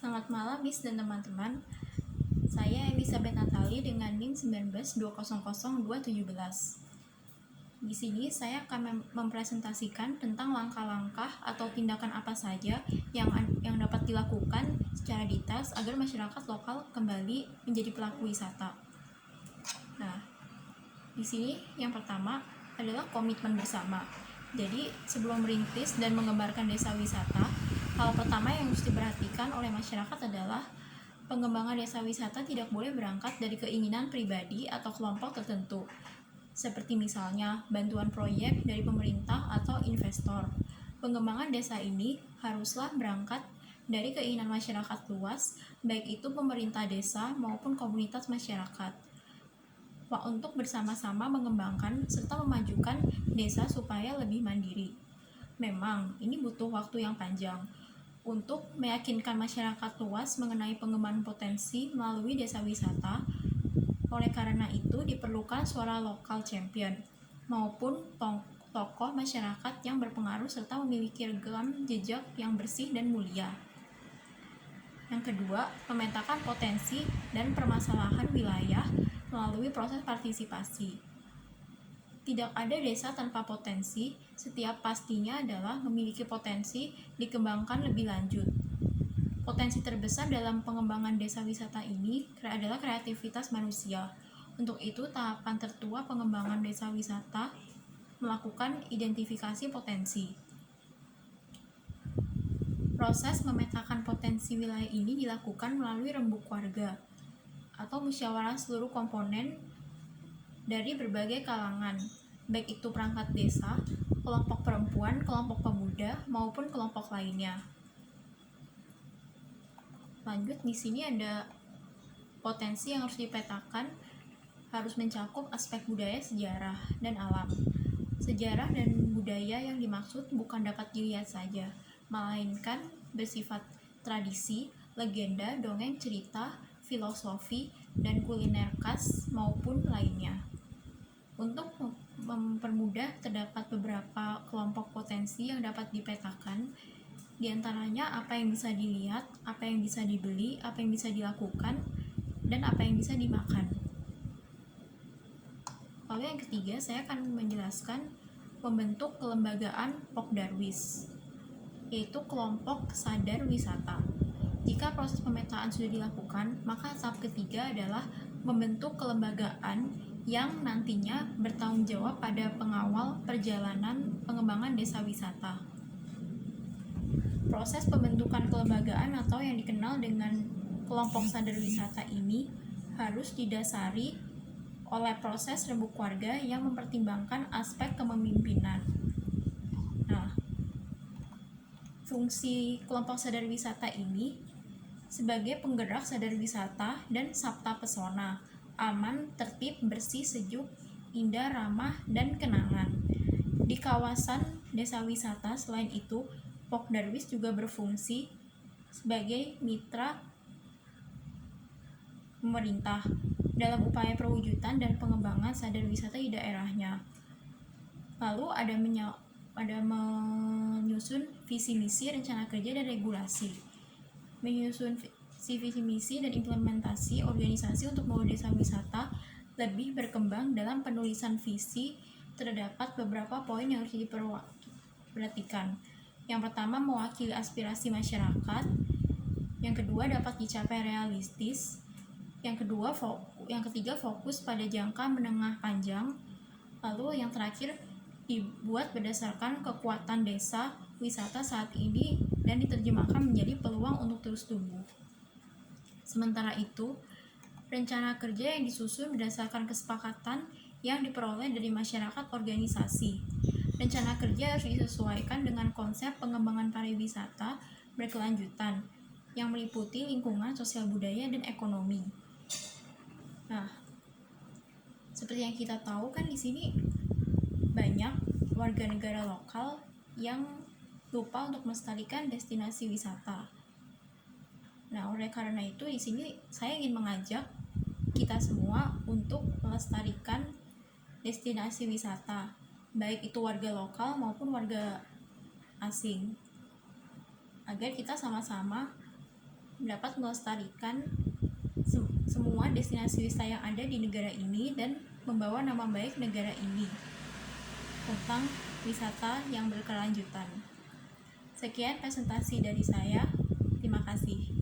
Selamat malam, Miss dan teman-teman. Saya Elizabeth Natali dengan NIM 19200217. Di sini saya akan mempresentasikan tentang langkah-langkah atau tindakan apa saja yang dapat dilakukan secara detail agar masyarakat lokal kembali menjadi pelaku wisata. Nah, di sini yang pertama adalah komitmen bersama. Jadi, sebelum merintis dan mengembangkan desa wisata, hal pertama yang harus diperhatikan oleh masyarakat adalah pengembangan desa wisata tidak boleh berangkat dari keinginan pribadi atau kelompok tertentu, seperti misalnya bantuan proyek dari pemerintah atau investor. Pengembangan desa ini haruslah berangkat dari keinginan masyarakat luas, baik itu pemerintah desa maupun komunitas masyarakat, untuk bersama-sama mengembangkan serta memajukan desa supaya lebih mandiri. Memang, ini butuh waktu yang panjang untuk meyakinkan masyarakat luas mengenai pengembangan potensi melalui desa wisata. Oleh karena itu, diperlukan suara lokal champion maupun tokoh masyarakat yang berpengaruh serta memiliki rekam jejak yang bersih dan mulia. Yang kedua, memetakan potensi dan permasalahan wilayah melalui proses partisipasi. Tidak ada desa tanpa potensi, setiap pastinya adalah memiliki potensi dikembangkan lebih lanjut. Potensi terbesar dalam pengembangan desa wisata ini adalah kreativitas manusia. Untuk itu, tahapan tertua pengembangan desa wisata melakukan identifikasi potensi. Proses memetakan potensi wilayah ini dilakukan melalui rembuk warga atau musyawarah seluruh komponen dari berbagai kalangan, baik itu perangkat desa, kelompok perempuan, kelompok pemuda, maupun kelompok lainnya. Lanjut, di sini ada potensi yang harus dipetakan, harus mencakup aspek budaya, sejarah, dan alam. Sejarah dan budaya yang dimaksud bukan dapat dilihat saja, melainkan bersifat tradisi, legenda, dongeng, cerita, filosofi, dan kuliner khas maupun lainnya. Untuk mempermudah, terdapat beberapa kelompok potensi yang dapat dipetakan, di antaranya apa yang bisa dilihat, apa yang bisa dibeli, apa yang bisa dilakukan, dan apa yang bisa dimakan. Lalu yang ketiga, saya akan menjelaskan membentuk kelembagaan Pokdarwis, yaitu kelompok sadar wisata. Jika proses pemetaan sudah dilakukan, maka tahap ketiga adalah membentuk kelembagaan yang nantinya bertanggung jawab pada pengawal perjalanan pengembangan desa wisata. Proses pembentukan kelembagaan atau yang dikenal dengan kelompok sadar wisata ini harus didasari oleh proses rembuk warga yang mempertimbangkan aspek kepemimpinan. Nah, fungsi kelompok sadar wisata ini sebagai penggerak sadar wisata dan sabta pesona, aman, tertib, bersih, sejuk, indah, ramah, dan kenangan. Di kawasan desa wisata, selain itu, Pokdarwis juga berfungsi sebagai mitra pemerintah dalam upaya perwujudan dan pengembangan sadar wisata di daerahnya. Lalu ada menyusun visi misi, rencana kerja, dan regulasi. Menyusun visi misi dan implementasi organisasi untuk membawa desa wisata lebih berkembang. Dalam penulisan visi terdapat beberapa poin yang harus diperhatikan. Yang pertama, mewakili aspirasi masyarakat. Yang kedua, dapat dicapai realistis. Yang ketiga, fokus pada jangka menengah panjang. Lalu yang terakhir, dibuat berdasarkan kekuatan desa wisata saat ini dan diterjemahkan menjadi peluang untuk terus tumbuh. Sementara itu, rencana kerja yang disusun berdasarkan kesepakatan yang diperoleh dari masyarakat organisasi. Rencana kerja harus disesuaikan dengan konsep pengembangan pariwisata berkelanjutan yang meliputi lingkungan, sosial, budaya, dan ekonomi. Nah, seperti yang kita tahu kan di sini banyak warga negara lokal yang lupa untuk melestarikan destinasi wisata. Nah, oleh karena itu di sini saya ingin mengajak kita semua untuk melestarikan destinasi wisata, baik itu warga lokal maupun warga asing, agar kita sama-sama dapat melestarikan semua destinasi wisata yang ada di negara ini dan membawa nama baik negara ini tentang wisata yang berkelanjutan. Sekian presentasi dari saya. Terima kasih.